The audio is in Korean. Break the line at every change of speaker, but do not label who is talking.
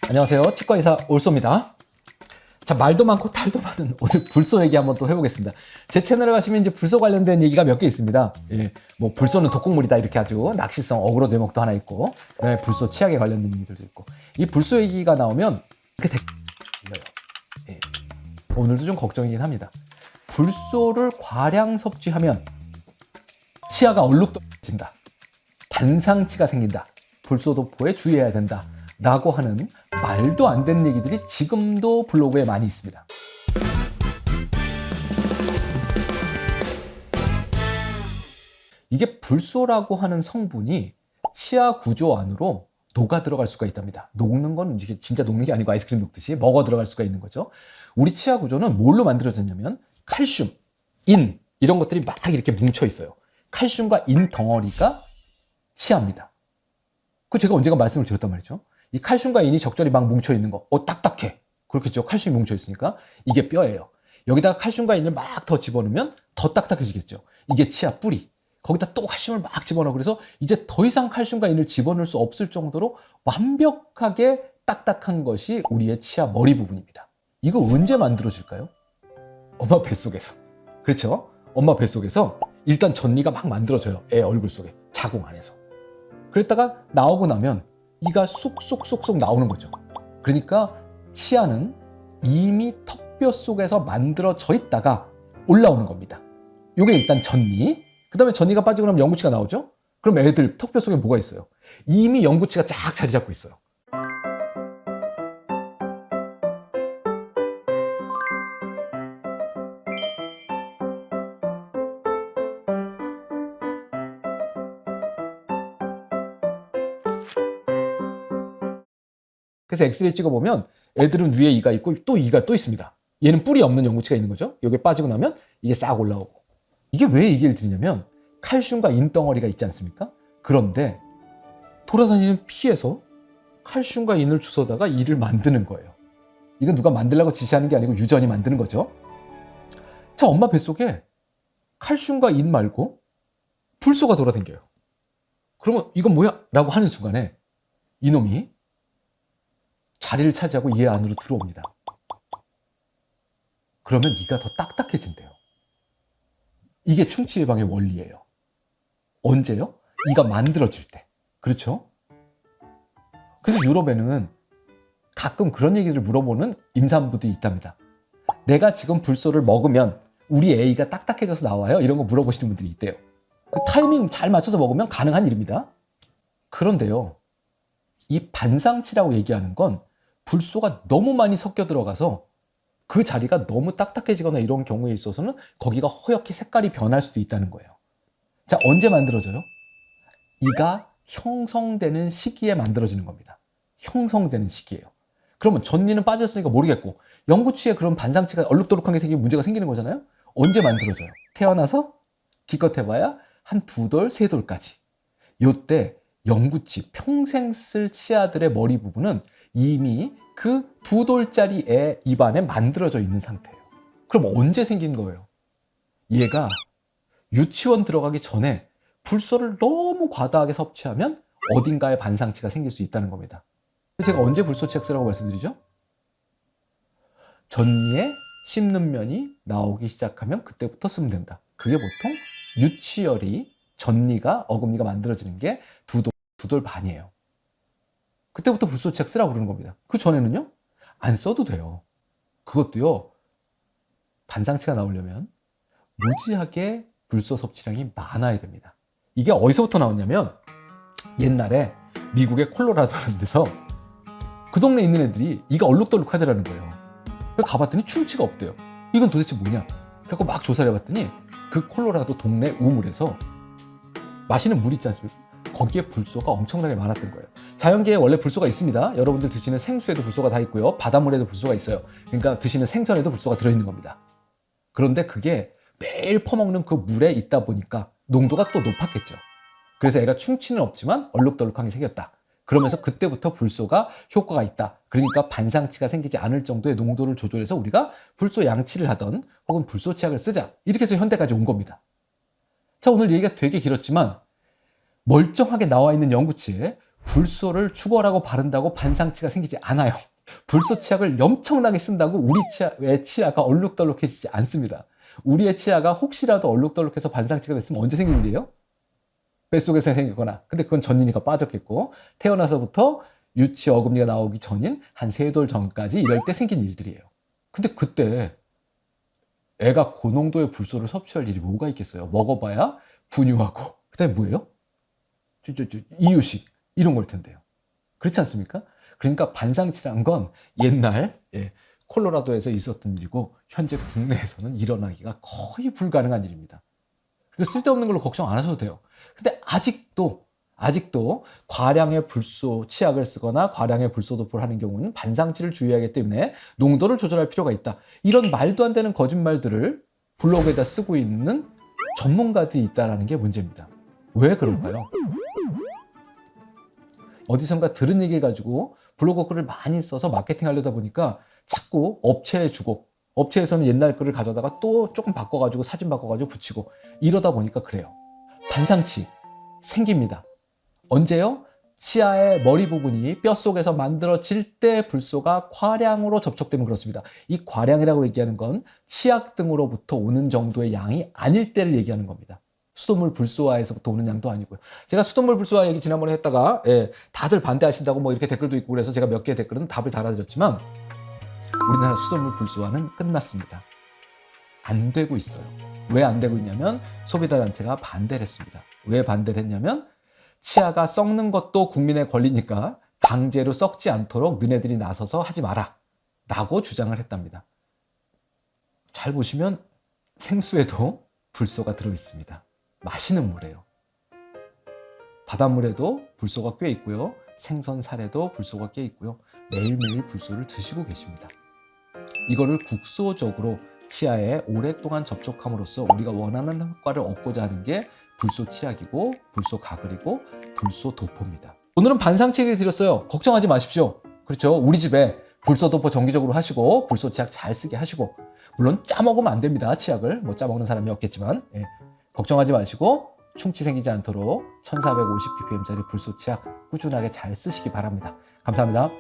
안녕하세요. 치과의사 올소입니다. 자, 말도 많고 탈도 많은 오늘 불소 얘기 한번 또 해보겠습니다. 제 채널에 가시면 이제 불소 관련된 얘기가 몇 개 있습니다. 예, 뭐 불소는 독극물이다 이렇게 아주 낚시성 어그로 대목도 하나 있고, 그다음에 불소 치약에 관련된 얘기들도 있고, 이 불소 얘기가 나오면 이렇게 댓글이 예, 오늘도 좀 걱정이긴 합니다. 불소를 과량 섭취하면 치아가 얼룩덜진다, 반상치가 생긴다, 불소도포에 주의해야 된다 라고 하는 말도 안 되는 얘기들이 지금도 블로그에 많이 있습니다. 이게 불소라고 하는 성분이 치아 구조 안으로 녹아 들어갈 수가 있답니다. 녹는 건 이게 진짜 녹는 게 아니고 아이스크림 녹듯이 먹어 들어갈 수가 있는 거죠. 우리 치아 구조는 뭘로 만들어졌냐면 칼슘, 인 이런 것들이 막 이렇게 뭉쳐 있어요. 칼슘과 인 덩어리가 치아입니다. 그 제가 언젠가 말씀을 드렸단 말이죠. 이 칼슘과 인이 적절히 막 뭉쳐 있는 거, 딱딱해. 그렇겠죠. 칼슘이 뭉쳐 있으니까. 이게 뼈예요. 여기다가 칼슘과 인을 막 더 집어넣으면 더 딱딱해지겠죠. 이게 치아 뿌리. 거기다 또 칼슘을 막 집어넣어. 그래서 이제 더 이상 칼슘과 인을 집어넣을 수 없을 정도로 완벽하게 딱딱한 것이 우리의 치아 머리 부분입니다. 이거 언제 만들어질까요? 엄마 뱃속에서. 그렇죠? 엄마 뱃속에서 일단 전이가 막 만들어져요. 애 얼굴 속에. 자궁 안에서. 그랬다가 나오고 나면 이가 쏙쏙쏙쏙 나오는 거죠. 그러니까 치아는 이미 턱뼈 속에서 만들어져 있다가 올라오는 겁니다. 이게 일단 전이. 그 다음에 전이가 빠지고 나면 영구치가 나오죠. 그럼 애들 턱뼈 속에 뭐가 있어요? 이미 영구치가 쫙 자리 잡고 있어요. 그래서 엑스레이 찍어보면 애들은 위에 이가 있고 또 이가 또 있습니다. 얘는 뿔이 없는 영구치가 있는 거죠. 여기 빠지고 나면 이게 싹 올라오고. 이게 왜 얘기를 드리냐면 칼슘과 인덩어리가 있지 않습니까? 그런데 돌아다니는 피에서 칼슘과 인을 주워다가 이를 만드는 거예요. 이건 누가 만들라고 지시하는 게 아니고 유전이 만드는 거죠. 자, 엄마 뱃속에 칼슘과 인 말고 불소가 돌아다녀요. 그러면 이건 뭐야? 라고 하는 순간에 이놈이 자리를 차지하고 얘 안으로 들어옵니다. 그러면 이가 더 딱딱해진대요. 이게 충치 예방의 원리예요. 언제요? 이가 만들어질 때. 그렇죠? 그래서 유럽에는 가끔 그런 얘기를 물어보는 임산부들이 있답니다. 내가 지금 불소를 먹으면 우리 애가 딱딱해져서 나와요? 이런 거 물어보시는 분들이 있대요. 그 타이밍 잘 맞춰서 먹으면 가능한 일입니다. 그런데요, 이 반상치라고 얘기하는 건 불소가 너무 많이 섞여 들어가서 그 자리가 너무 딱딱해지거나 이런 경우에 있어서는 거기가 허옇게 색깔이 변할 수도 있다는 거예요. 자, 언제 만들어져요? 이가 형성되는 시기에 만들어지는 겁니다. 형성되는 시기예요. 그러면 전이는 빠졌으니까 모르겠고 영구치에 그런 반상치가 얼룩덜룩한 게 문제가 생기는 거잖아요. 언제 만들어져요? 태어나서 기껏 해봐야 한 2돌, 3돌까지. 요때 영구치, 평생 쓸 치아들의 머리 부분은 이미 그 2돌짜리 애 입안에 만들어져 있는 상태예요. 그럼 언제 생긴 거예요? 얘가 유치원 들어가기 전에 불소를 너무 과다하게 섭취하면 어딘가에 반상치가 생길 수 있다는 겁니다. 제가 언제 불소 치약 쓰라고 말씀드리죠? 전이에 씹는 면이 나오기 시작하면 그때부터 쓰면 된다. 그게 보통 유치열이 전니가 어금니가 만들어지는 게 2돌 반이에요. 그때부터 불소 치약 쓰라고 그러는 겁니다. 그 전에는요, 안 써도 돼요. 그것도요, 반상치가 나오려면 무지하게 불소 섭취량이 많아야 됩니다. 이게 어디서부터 나왔냐면 옛날에 미국의 콜로라도라는 데서 그 동네에 있는 애들이 이가 얼룩덜룩하더라는 거예요. 그래서 가봤더니 충치가 없대요. 이건 도대체 뭐냐? 그래서 막 조사를 해봤더니 그 콜로라도 동네 우물에서 마시는 물 있지 않습니까? 거기에 불소가 엄청나게 많았던 거예요. 자연계에 원래 불소가 있습니다. 여러분들 드시는 생수에도 불소가 다 있고요. 바닷물에도 불소가 있어요. 그러니까 드시는 생선에도 불소가 들어있는 겁니다. 그런데 그게 매일 퍼먹는 그 물에 있다 보니까 농도가 또 높았겠죠. 그래서 애가 충치는 없지만 얼룩덜룩하게 생겼다. 그러면서 그때부터 불소가 효과가 있다. 그러니까 반상치가 생기지 않을 정도의 농도를 조절해서 우리가 불소 양치를 하던 혹은 불소 치약을 쓰자. 이렇게 해서 현대까지 온 겁니다. 자, 오늘 얘기가 되게 길었지만 멀쩡하게 나와 있는 영구치에 불소를 죽어라고 바른다고 반상치가 생기지 않아요. 불소 치약을 엄청나게 쓴다고 우리 치아의 치아가 얼룩덜룩해지지 않습니다. 우리의 치아가 혹시라도 얼룩덜룩해서 반상치가 됐으면 언제 생긴 일이에요? 뱃속에서 생겼거나, 근데 그건 전이니까 빠졌겠고, 태어나서부터 유치 어금니가 나오기 전인 한 3돌 전까지 이럴 때 생긴 일들이에요. 근데 그때 애가 고농도의 불소를 섭취할 일이 뭐가 있겠어요? 먹어봐야 분유하고, 그 다음에 뭐예요? 이유식, 이런 걸 텐데요. 그렇지 않습니까? 그러니까 반상치란 건 옛날 콜로라도에서 있었던 일이고, 현재 국내에서는 일어나기가 거의 불가능한 일입니다. 그래서 쓸데없는 걸로 걱정 안 하셔도 돼요. 근데 아직도 과량의 불소 치약을 쓰거나 과량의 불소 도포를 하는 경우는 반상치를 주의하기 때문에 농도를 조절할 필요가 있다. 이런 말도 안 되는 거짓말들을 블로그에다 쓰고 있는 전문가들이 있다는 게 문제입니다. 왜 그럴까요? 어디선가 들은 얘기를 가지고 블로그 글을 많이 써서 마케팅 하려다 보니까 자꾸 업체에 주고, 업체에서는 옛날 글을 가져다가 또 조금 바꿔가지고 사진 바꿔가지고 붙이고, 이러다 보니까 그래요. 반상치 생깁니다. 언제요? 치아의 머리 부분이 뼛속에서 만들어질 때 불소가 과량으로 접촉되면 그렇습니다. 이 과량이라고 얘기하는 건 치약 등으로부터 오는 정도의 양이 아닐 때를 얘기하는 겁니다. 수돗물 불소화에서부터 오는 양도 아니고요. 제가 수돗물 불소화 얘기 지난번에 했다가 다들 반대하신다고 뭐 이렇게 댓글도 있고 그래서 제가 몇 개의 댓글은 답을 달아드렸지만, 우리나라 수돗물 불소화는 끝났습니다. 안 되고 있어요. 왜 안 되고 있냐면 소비자 단체가 반대를 했습니다. 왜 반대를 했냐면 치아가 썩는 것도 국민의 권리니까 강제로 썩지 않도록 너네들이 나서서 하지 마라 라고 주장을 했답니다. 잘 보시면 생수에도 불소가 들어있습니다. 마시는 물이에요. 바닷물에도 불소가 꽤 있고요. 생선 살에도 불소가 꽤 있고요. 매일매일 불소를 드시고 계십니다. 이거를 국소적으로 치아에 오랫동안 접촉함으로써 우리가 원하는 효과를 얻고자 하는 게 불소 치약이고, 불소 가글이고, 불소 도포입니다. 오늘은 반상치 얘기를 드렸어요. 걱정하지 마십시오. 그렇죠? 우리 집에 불소 도포 정기적으로 하시고, 불소 치약 잘 쓰게 하시고, 물론 짜먹으면 안 됩니다. 치약을 뭐 짜먹는 사람이 없겠지만 걱정하지 마시고 충치 생기지 않도록 1450ppm짜리 불소 치약 꾸준하게 잘 쓰시기 바랍니다. 감사합니다.